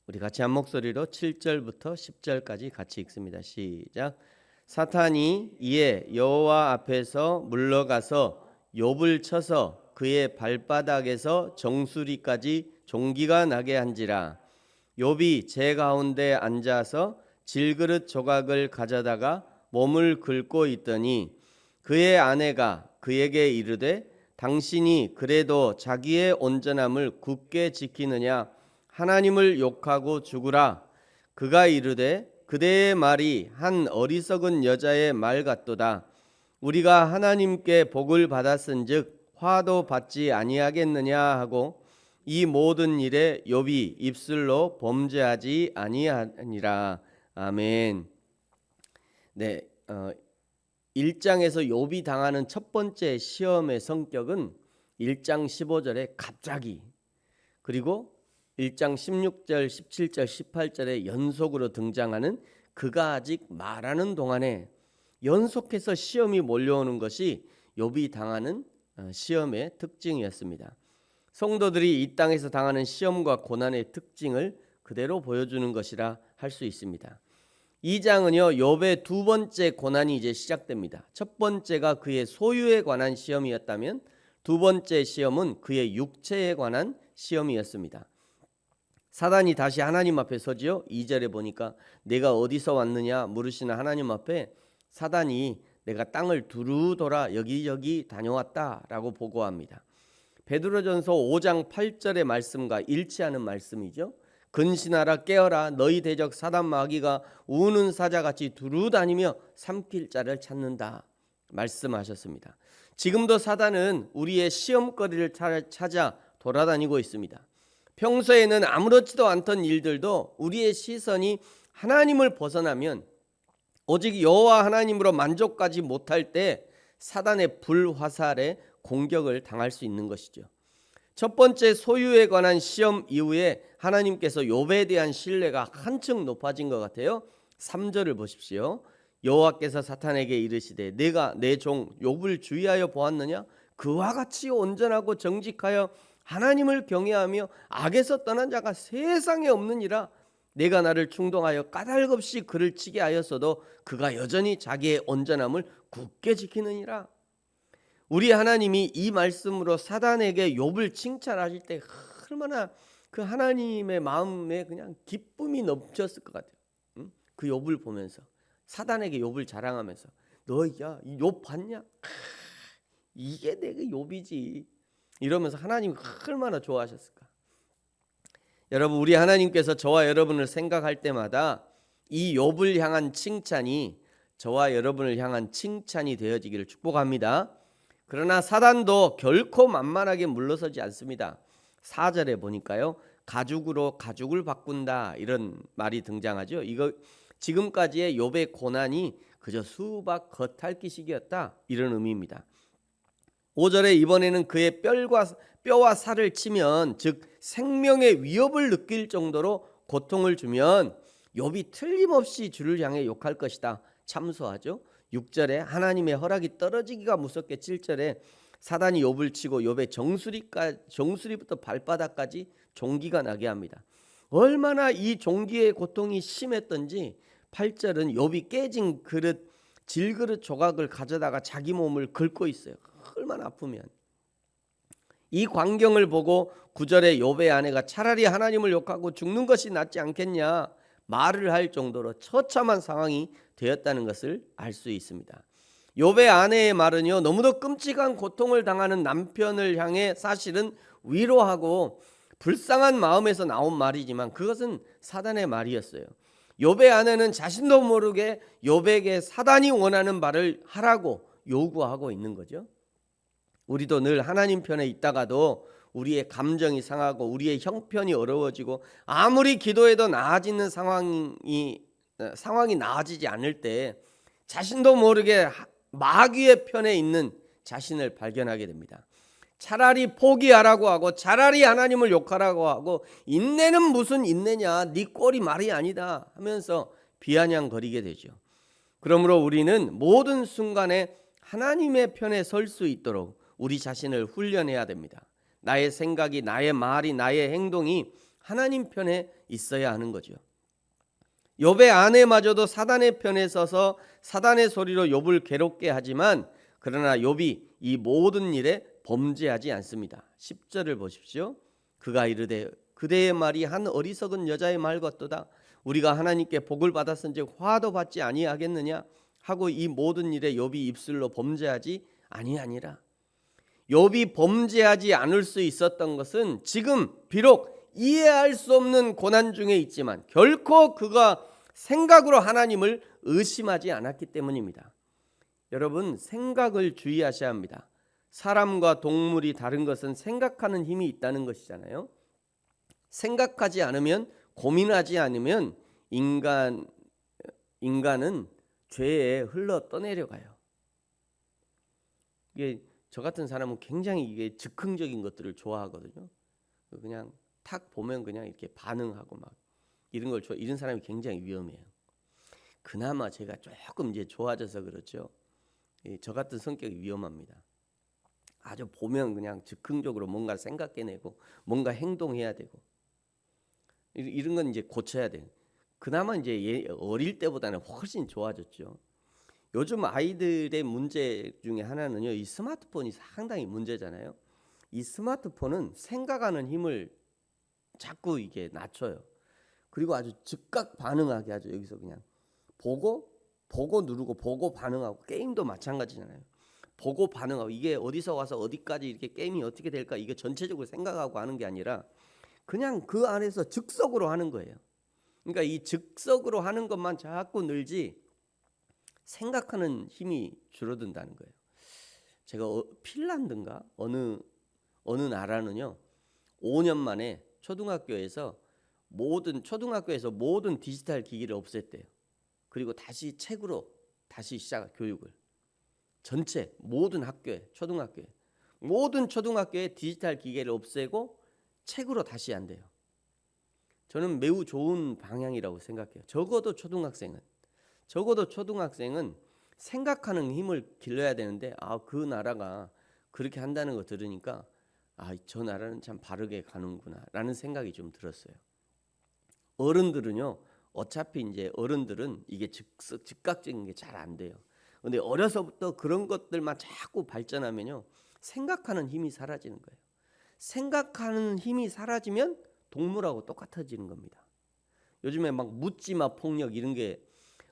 우리 같이 한 목소리로 7절부터 10절까지 같이 읽습니다. 시작. 사탄이 이에 여호와 앞에서 물러가서 욥을 쳐서 그의 발바닥에서 정수리까지 종기가 나게 한지라. 욥이 제 가운데 앉아서 질그릇 조각을 가져다가 몸을 긁고 있더니 그의 아내가 그에게 이르되 당신이 그래도 자기의 온전함을 굳게 지키느냐? 하나님을 욕하고 죽으라. 그가 이르되 그대의 말이 한 어리석은 여자의 말 같도다. 우리가 하나님께 복을 받았은즉 화도 받지 아니하겠느냐 하고 이 모든 일에 욥이 입술로 범죄하지 아니하니라. 아멘. 네, 1장에서 욥이 당하는 첫 번째 시험의 성격은 1장 15절에 갑자기, 그리고 1장 16절, 17절, 18절에 연속으로 등장하는 그가 아직 말하는 동안에 연속해서 시험이 몰려오는 것이 욥이 당하는 시험의 특징이었습니다. 성도들이 이 땅에서 당하는 시험과 고난의 특징을 그대로 보여주는 것이라 할 수 있습니다. 2장은요, 욥의 두 번째 고난이 이제 시작됩니다. 첫 번째가 그의 소유에 관한 시험이었다면 두 번째 시험은 그의 육체에 관한 시험이었습니다. 사단이 다시 하나님 앞에 서지요. 2절에 보니까 내가 어디서 왔느냐 물으시는 하나님 앞에 사단이 내가 땅을 두루 돌아 여기저기 다녀왔다라고 보고합니다. 베드로전서 5장 8절의 말씀과 일치하는 말씀이죠. 근신하라 깨어라 너희 대적 사단 마귀가 우는 사자같이 두루 다니며 삼킬 자를 찾는다 말씀하셨습니다. 지금도 사단은 우리의 시험거리를 찾아 돌아다니고 있습니다. 평소에는 아무렇지도 않던 일들도 우리의 시선이 하나님을 벗어나면 오직 여호와 하나님으로 만족하지 못할 때 사단의 불화살에 공격을 당할 수 있는 것이죠. 첫 번째 소유에 관한 시험 이후에 하나님께서 욥에 대한 신뢰가 한층 높아진 것 같아요. 3절을 보십시오. 여호와께서 사탄에게 이르시되 내가 내 종 욥을 주의하여 보았느냐? 그와 같이 온전하고 정직하여 하나님을 경외하며 악에서 떠난 자가 세상에 없느니라. 내가 나를 충동하여 까닭없이 그를 치게 하였어도 그가 여전히 자기의 온전함을 굳게 지키느니라. 우리 하나님이 이 말씀으로 사단에게 욥을 칭찬하실 때 얼마나 그 하나님의 마음에 그냥 기쁨이 넘쳤을 것 같아요. 그 욥을 보면서 사단에게 욥을 자랑하면서 너야 욥 봤냐? 이게 내가 욥이지. 이러면서 하나님이 얼마나 좋아하셨을까. 여러분, 우리 하나님께서 저와 여러분을 생각할 때마다 이 욥을 향한 칭찬이 저와 여러분을 향한 칭찬이 되어지기를 축복합니다. 그러나 사단도 결코 만만하게 물러서지 않습니다. 4절에 보니까요, 가죽으로 가죽을 바꾼다 이런 말이 등장하죠. 이거 지금까지의 욥의 고난이 그저 수박 겉핥기식이었다 이런 의미입니다. 5절에 이번에는 그의 뼈와 살을 치면, 즉 생명의 위협을 느낄 정도로 고통을 주면 욥이 틀림없이 주를 향해 욕할 것이다 참소하죠. 6절에 하나님의 허락이 떨어지기가 무섭게 7절에 사단이 욥을 치고 욥의 정수리부터 발바닥까지 종기가 나게 합니다. 얼마나 이 종기의 고통이 심했던지 8절은 욥이 깨진 질그릇 조각을 가져다가 자기 몸을 긁고 있어요. 얼마나 아프면. 이 광경을 보고 9절에 욥의 아내가 차라리 하나님을 욕하고 죽는 것이 낫지 않겠냐 말을 할 정도로 처참한 상황이 되었다는 것을 알 수 있습니다. 욥의 아내의 말은요, 너무도 끔찍한 고통을 당하는 남편을 향해 사실은 위로하고 불쌍한 마음에서 나온 말이지만 그것은 사단의 말이었어요. 욥의 아내는 자신도 모르게 욥에게 사단이 원하는 말을 하라고 요구하고 있는 거죠. 우리도 늘 하나님 편에 있다가도 우리의 감정이 상하고 우리의 형편이 어려워지고 아무리 기도해도 나아지는 상황이 나아지지 않을 때 자신도 모르게 마귀의 편에 있는 자신을 발견하게 됩니다. 차라리 포기하라고 하고 차라리 하나님을 욕하라고 하고 인내는 무슨 인내냐, 네 꼴이 말이 아니다 하면서 비아냥거리게 되죠. 그러므로 우리는 모든 순간에 하나님의 편에 설 수 있도록 우리 자신을 훈련해야 됩니다. 나의 생각이, 나의 말이, 나의 행동이 하나님 편에 있어야 하는 거죠. 욥의 아내마저도 사단의 편에 서서 사단의 소리로 욥을 괴롭게 하지만 그러나 욥이 이 모든 일에 범죄하지 않습니다. 10절을 보십시오. 그가 이르되 그대의 말이 한 어리석은 여자의 말 같도다. 우리가 하나님께 복을 받았은즉 화도 받지 아니하겠느냐 하고 이 모든 일에 욥이 입술로 범죄하지 아니하니라. 욥이 범죄하지 않을 수 있었던 것은 지금 비록 이해할 수 없는 고난 중에 있지만 결코 그가 생각으로 하나님을 의심하지 않았기 때문입니다. 여러분, 생각을 주의하셔야 합니다. 사람과 동물이 다른 것은 생각하는 힘이 있다는 것이잖아요. 생각하지 않으면, 고민하지 않으면 인간은 죄에 흘러 떠내려가요. 이게 저 같은 사람은 굉장히 이게 즉흥적인 것들을 좋아하거든요. 그냥 탁 보면 그냥 이렇게 반응하고 막 이런 걸 이런 사람이 굉장히 위험해요. 그나마 제가 조금 이제 좋아져서 그렇죠. 저 같은 성격이 위험합니다. 아주 보면 그냥 즉흥적으로 뭔가 생각해내고 뭔가 행동해야 되고 이런 건 이제 고쳐야 돼요. 그나마 이제 어릴 때보다는 훨씬 좋아졌죠. 요즘 아이들의 문제 중에 하나는요, 이 스마트폰이 상당히 문제잖아요. 이 스마트폰은 생각하는 힘을 자꾸 이게 낮춰요. 그리고 아주 즉각 반응하게 하죠. 여기서 그냥 보고 누르고 보고 반응하고, 게임도 마찬가지잖아요. 보고 반응하고, 이게 어디서 와서 어디까지 이렇게 게임이 어떻게 될까 이게 전체적으로 생각하고 하는 게 아니라 그냥 그 안에서 즉석으로 하는 거예요. 그러니까 이 즉석으로 하는 것만 자꾸 늘지 생각하는 힘이 줄어든다는 거예요. 제가 핀란드인가 어느 나라는요 5년 만에 초등학교에서 모든 디지털 기기를 없앴대요. 그리고 다시 책으로 다시 교육을 전체 모든 학교에 모든 초등학교에 디지털 기계를 없애고 책으로 다시 한대요. 저는 매우 좋은 방향이라고 생각해요. 적어도 초등학생은 생각하는 힘을 길러야 되는데 그 나라가 그렇게 한다는 거 들으니까 저 나라는 참 바르게 가는구나 라는 생각이 좀 들었어요. 어른들은요, 어차피 이제 어른들은 이게 즉각적인 게 잘 안 돼요. 근데 어려서부터 그런 것들만 자꾸 발전하면요, 생각하는 힘이 사라지는 거예요. 생각하는 힘이 사라지면 동물하고 똑같아지는 겁니다. 요즘에 막 묻지마 폭력 이런 게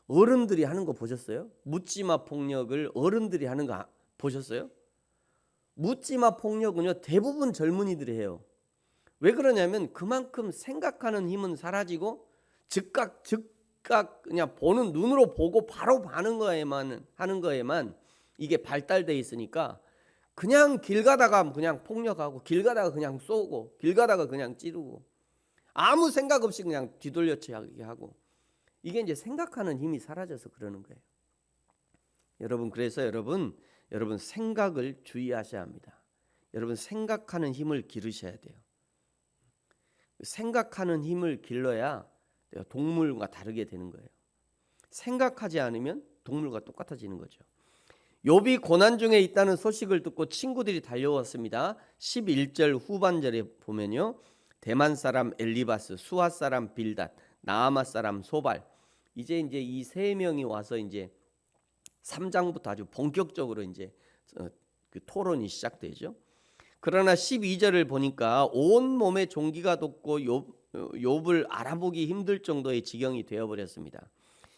어른들이 하는 거 보셨어요? 묻지마 폭력을 어른들이 하는 거 보셨어요? 묻지마 폭력은요 대부분 젊은이들이 해요. 왜 그러냐면 그만큼 생각하는 힘은 사라지고 즉각 그냥 보는 눈으로 보고 바로 하는 거에만 이게 발달돼 있으니까 그냥 길 가다가 그냥 폭력하고 길 가다가 그냥 쏘고 길 가다가 그냥 찌르고 아무 생각 없이 그냥 뒤돌려치기 하고, 이게 이제 생각하는 힘이 사라져서 그러는 거예요. 그래서 여러분 생각을 주의하셔야 합니다. 여러분 생각하는 힘을 기르셔야 돼요. 생각하는 힘을 길러야 동물과 다르게 되는 거예요. 생각하지 않으면 동물과 똑같아지는 거죠. 욥이 고난 중에 있다는 소식을 듣고 친구들이 달려왔습니다. 11절 후반절에 보면요, 대만 사람 엘리바스, 수아 사람 빌닷, 나아마 사람 소발, 이제 이 세 명이 와서 이제 3장부터 아주 본격적으로 이제 그 토론이 시작되죠. 그러나 12절을 보니까 온 몸에 종기가 돋고 욥을 알아보기 힘들 정도의 지경이 되어버렸습니다.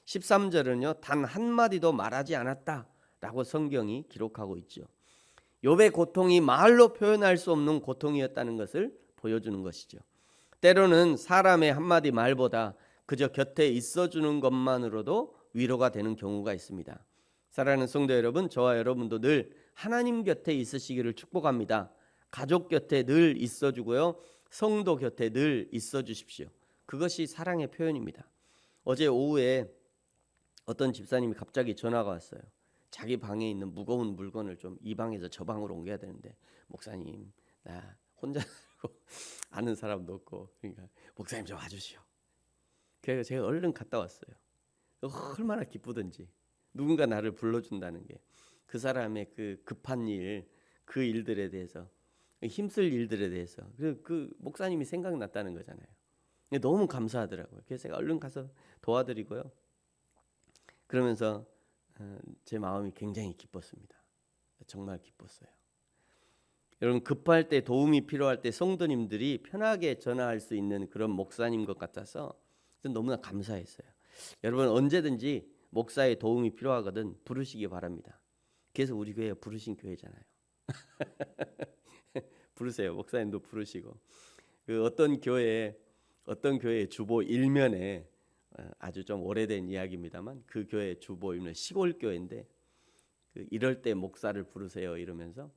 13절은요, 단 한마디도 말하지 않았다라고 성경이 기록하고 있죠. 욥의 고통이 말로 표현할 수 없는 고통이었다는 것을 보여주는 것이죠. 때로는 사람의 한마디 말보다 그저 곁에 있어주는 것만으로도 위로가 되는 경우가 있습니다. 사랑하는 성도 여러분, 저와 여러분도 늘 하나님 곁에 있으시기를 축복합니다. 가족 곁에 늘 있어주고요, 성도 곁에 늘 있어주십시오. 그것이 사랑의 표현입니다. 어제 오후에 어떤 집사님이 갑자기 전화가 왔어요. 자기 방에 있는 무거운 물건을 좀 이 방에서 저 방으로 옮겨야 되는데, 목사님 나 혼자 살고 아는 사람도 없고, 그러니까 목사님 좀 와주시오. 그래서 제가 얼른 갔다 왔어요. 얼마나 기쁘든지 누군가 나를 불러준다는 게, 그 사람의 그 급한 일, 그 일들에 대해서, 힘쓸 일들에 대해서 그 목사님이 생각났다는 거잖아요. 너무 감사하더라고요. 그래서 제가 얼른 가서 도와드리고요. 그러면서 제 마음이 굉장히 기뻤습니다. 정말 기뻤어요. 여러분, 급할 때, 도움이 필요할 때 성도님들이 편하게 전화할 수 있는 그런 목사님 것 같아서 너무나 감사했어요. 여러분, 언제든지 목사의 도움이 필요하거든 부르시기 바랍니다. 그래서 우리 교회 부르신 교회잖아요. 부르세요. 목사님도 부르시고. 그 어떤 교회 주보 일면에, 아주 좀 오래된 이야기입니다만, 그 교회 주보 일면 시골 교회인데, 이럴 때 목사를 부르세요 이러면서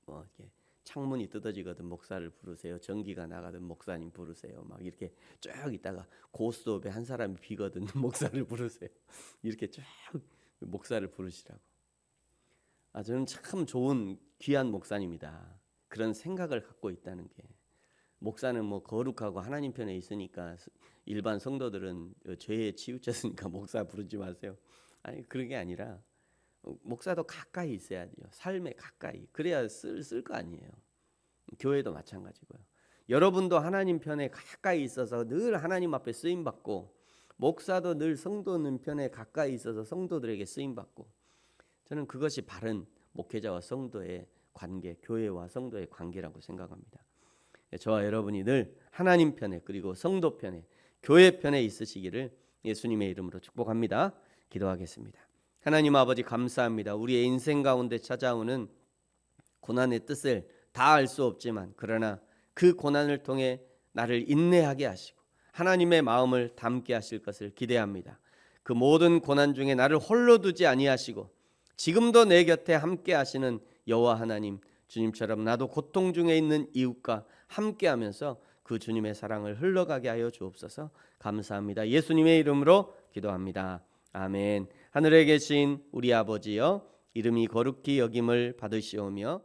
이렇게 창문이 뜯어지거든 목사를 부르세요. 전기가 나가든 목사님 부르세요. 막 이렇게 쭉 있다가 고스톱에 한 사람이 비거든 목사를 부르세요. 이렇게 쭉 목사를 부르시라고. 저는 참 좋은 귀한 목사님이다. 그런 생각을 갖고 있다는 게, 목사는 뭐 거룩하고 하나님 편에 있으니까 일반 성도들은 죄에 치우쳤으니까 목사 부르지 마세요. 아니, 그런 게 아니라 목사도 가까이 있어야 돼요. 삶에 가까이. 그래야 쓸 거 아니에요. 교회도 마찬가지고요. 여러분도 하나님 편에 가까이 있어서 늘 하나님 앞에 쓰임 받고, 목사도 늘 성도는 편에 가까이 있어서 성도들에게 쓰임 받고, 저는 그것이 바른 목회자와 성도의 관계, 교회와 성도의 관계라고 생각합니다. 저와 여러분이 늘 하나님 편에, 그리고 성도 편에, 교회 편에 있으시기를 예수님의 이름으로 축복합니다. 기도하겠습니다. 하나님 아버지, 감사합니다. 우리의 인생 가운데 찾아오는 고난의 뜻을 다 알 수 없지만, 그러나 그 고난을 통해 나를 인내하게 하시고 하나님의 마음을 담게 하실 것을 기대합니다. 그 모든 고난 중에 나를 홀로 두지 아니하시고 지금도 내 곁에 함께 하시는 여호와 하나님, 주님처럼 나도 고통 중에 있는 이웃과 함께하면서 그 주님의 사랑을 흘러가게 하여 주옵소서. 감사합니다. 예수님의 이름으로 기도합니다. 아멘. 하늘에 계신 우리 아버지여, 이름이 거룩히 여김을 받으시오며